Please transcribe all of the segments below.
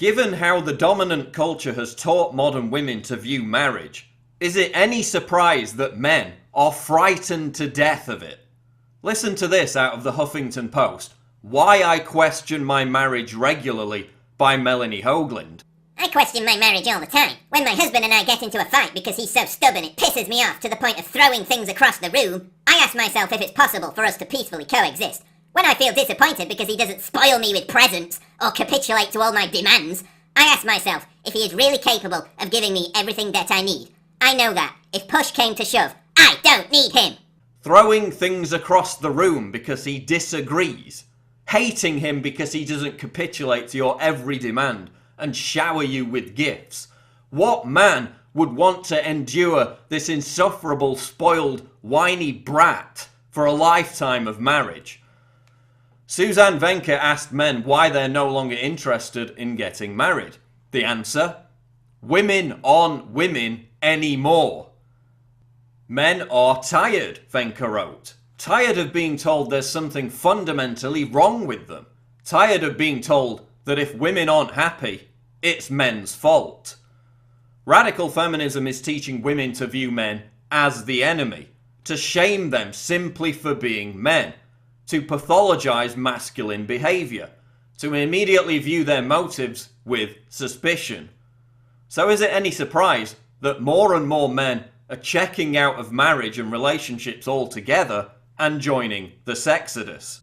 Given how the dominant culture has taught modern women to view marriage, is it any surprise that men are frightened to death of it? Listen to this out of the Huffington Post. Why I Question My Marriage Regularly by Melanie Hoagland. I question my marriage all the time. When my husband and I get into a fight because he's so stubborn it pisses me off to the point of throwing things across the room, I ask myself if it's possible for us to peacefully coexist. When I feel disappointed because he doesn't spoil me with presents or capitulate to all my demands, I ask myself if he is really capable of giving me everything that I need. I know that, if push came to shove, I don't need him. Throwing things across the room because he disagrees. Hating him because he doesn't capitulate to your every demand and shower you with gifts. What man would want to endure this insufferable, spoiled, whiny brat for a lifetime of marriage? Suzanne Venker asked men why they're no longer interested in getting married. The answer? Women aren't women anymore. Men are tired, Venker wrote. Tired of being told there's something fundamentally wrong with them. Tired of being told that if women aren't happy, it's men's fault. Radical feminism is teaching women to view men as the enemy, to shame them simply for being men, to pathologize masculine behavior, to immediately view their motives with suspicion. So is it any surprise that more and more men are checking out of marriage and relationships altogether and joining the Sexodus?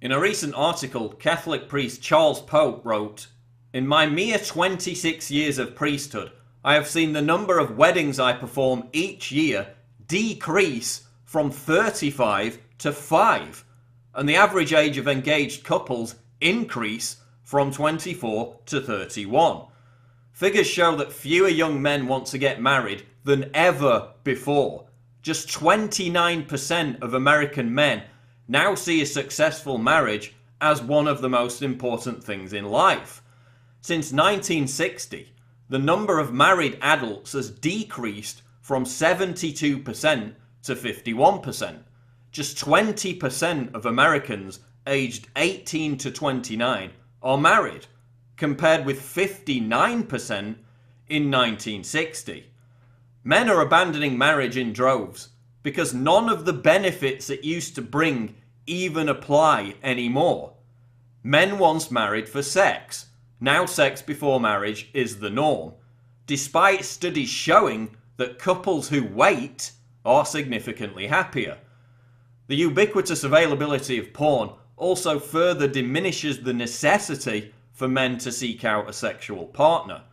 In a recent article, Catholic priest Charles Pope wrote, "In my mere 26 years of priesthood, I have seen the number of weddings I perform each year decrease from 35 to 5, and the average age of engaged couples increase from 24 to 31. Figures show that fewer young men want to get married than ever before. Just 29% of American men now see a successful marriage as one of the most important things in life. Since 1960, the number of married adults has decreased from 72% to 51%. Just 20% of Americans aged 18 to 29 are married, compared with 59% in 1960. Men are abandoning marriage in droves because none of the benefits it used to bring even apply anymore. Men once married for sex. Now sex before marriage is the norm, despite studies showing that couples who wait are significantly happier. The ubiquitous availability of porn also further diminishes the necessity for men to seek out a sexual partner.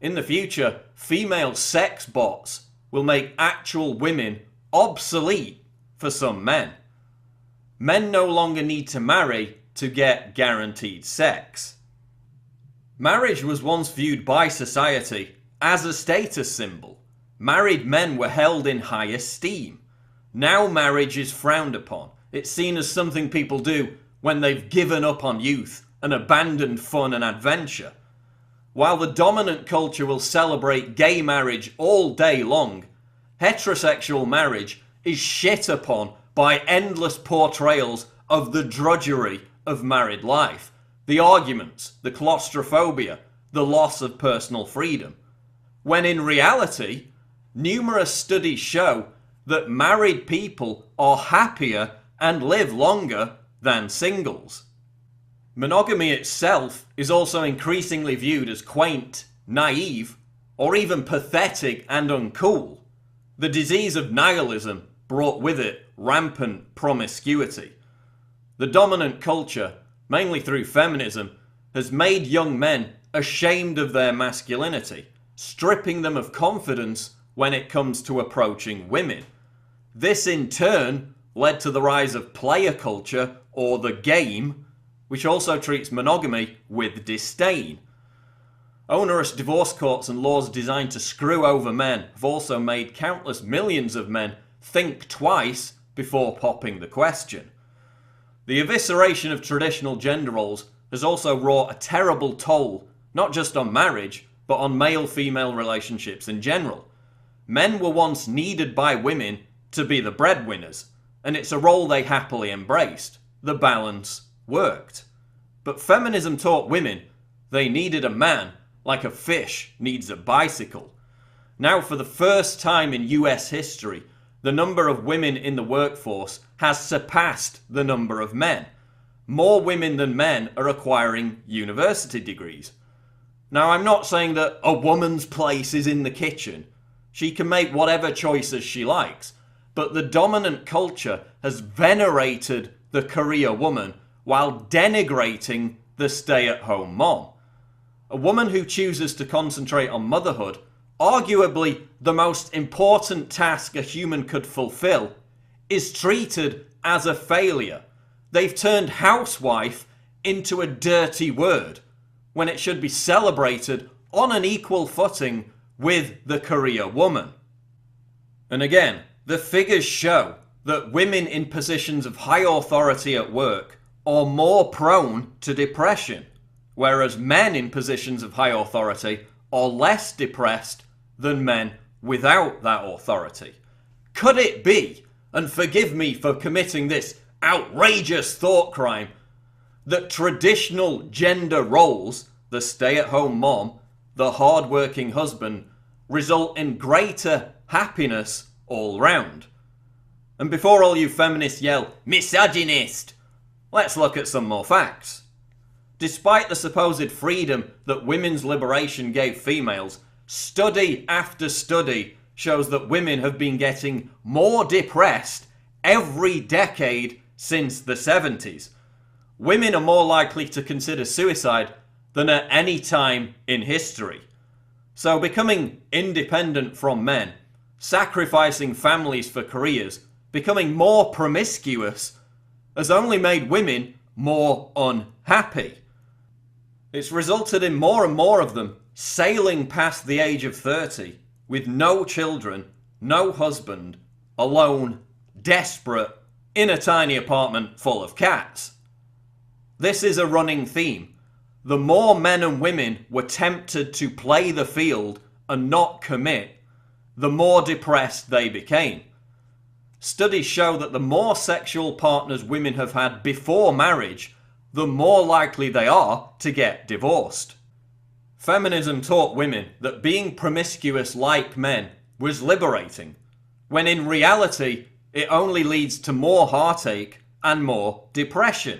In the future, female sex bots will make actual women obsolete for some men. Men no longer need to marry to get guaranteed sex. Marriage was once viewed by society as a status symbol. Married men were held in high esteem. Now marriage is frowned upon. It's seen as something people do when they've given up on youth and abandoned fun and adventure. While the dominant culture will celebrate gay marriage all day long, heterosexual marriage is shit upon by endless portrayals of the drudgery of married life, the arguments, the claustrophobia, the loss of personal freedom. When in reality, numerous studies show that married people are happier and live longer than singles. Monogamy itself is also increasingly viewed as quaint, naive, or even pathetic and uncool. The disease of nihilism brought with it rampant promiscuity. The dominant culture, mainly through feminism, has made young men ashamed of their masculinity, stripping them of confidence when it comes to approaching women. This in turn led to the rise of player culture, or the game, which also treats monogamy with disdain. Onerous divorce courts and laws designed to screw over men have also made countless millions of men think twice before popping the question. The evisceration of traditional gender roles has also wrought a terrible toll, not just on marriage, but on male-female relationships in general. Men were once needed by women to be the breadwinners, and it's a role they happily embraced. The balance worked. But feminism taught women They needed a man like a fish needs a bicycle. Now, for the first time in US history, the number of women in the workforce has surpassed the number of men. More women than men are acquiring university degrees. Now, I'm not saying that a woman's place is in the kitchen. She can make whatever choices she likes. But the dominant culture has venerated the career woman while denigrating the stay-at-home mom. A woman who chooses to concentrate on motherhood, arguably the most important task a human could fulfill, is treated as a failure. They've turned housewife into a dirty word, when it should be celebrated on an equal footing with the career woman. And again, the figures show that women in positions of high authority at work are more prone to depression, whereas men in positions of high authority are less depressed than men without that authority. Could it be, and forgive me for committing this outrageous thought crime, that traditional gender roles, the stay-at-home mom, the hard-working husband, result in greater happiness all round? And before all you feminists yell, misogynist, let's look at some more facts. Despite the supposed freedom that women's liberation gave females, study after study shows that women have been getting more depressed every decade since the 70s. Women are more likely to consider suicide than at any time in history. So becoming independent from men, sacrificing families for careers, becoming more promiscuous, has only made women more unhappy. It's resulted in more and more of them sailing past the age of 30 with no children, no husband, alone, desperate, in a tiny apartment full of cats. This is a running theme. The more men and women were tempted to play the field and not commit, the more depressed they became. Studies show that the more sexual partners women have had before marriage, the more likely they are to get divorced. Feminism taught women that being promiscuous like men was liberating, when in reality it only leads to more heartache and more depression.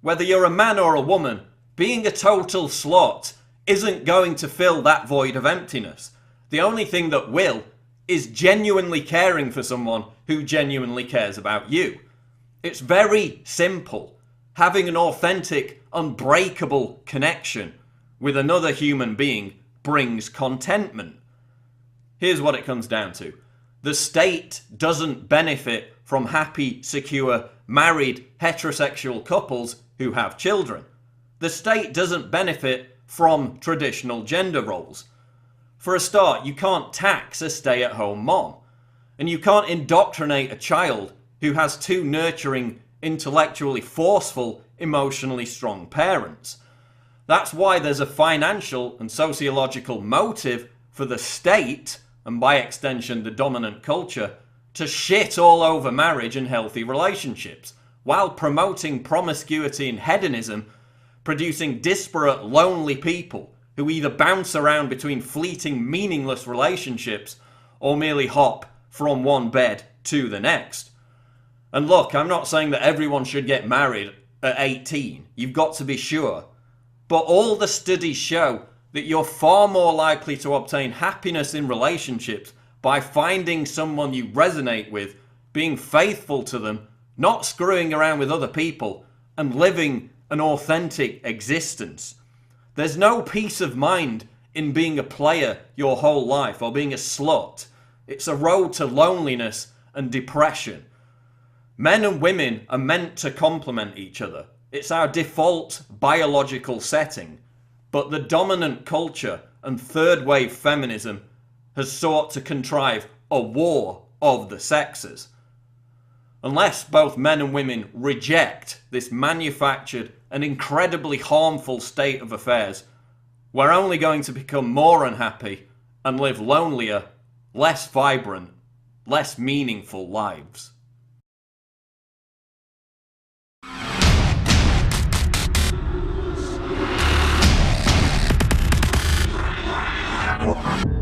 Whether you're a man or a woman, being a total slut isn't going to fill that void of emptiness. The only thing that will is genuinely caring for someone who genuinely cares about you. It's very simple. Having an authentic, unbreakable connection with another human being brings contentment. Here's what it comes down to. The state doesn't benefit from happy, secure, married, heterosexual couples who have children. The state doesn't benefit from traditional gender roles. For a start, you can't tax a stay-at-home mom. And you can't indoctrinate a child who has two nurturing, intellectually forceful, emotionally strong parents. That's why there's a financial and sociological motive for the state, and by extension the dominant culture, to shit all over marriage and healthy relationships, while promoting promiscuity and hedonism, producing disparate, lonely people who either bounce around between fleeting, meaningless relationships or merely hop from one bed to the next. And look, I'm not saying that everyone should get married at 18. You've got to be sure. But all the studies show that you're far more likely to obtain happiness in relationships by finding someone you resonate with, being faithful to them, not screwing around with other people, and living an authentic existence. There's no peace of mind in being a player your whole life or being a slut. It's a road to loneliness and depression. Men and women are meant to complement each other. It's our default biological setting. But the dominant culture and third wave feminism has sought to contrive a war of the sexes. Unless both men and women reject this manufactured and incredibly harmful state of affairs, we're only going to become more unhappy and live lonelier, less vibrant, less meaningful lives. Club.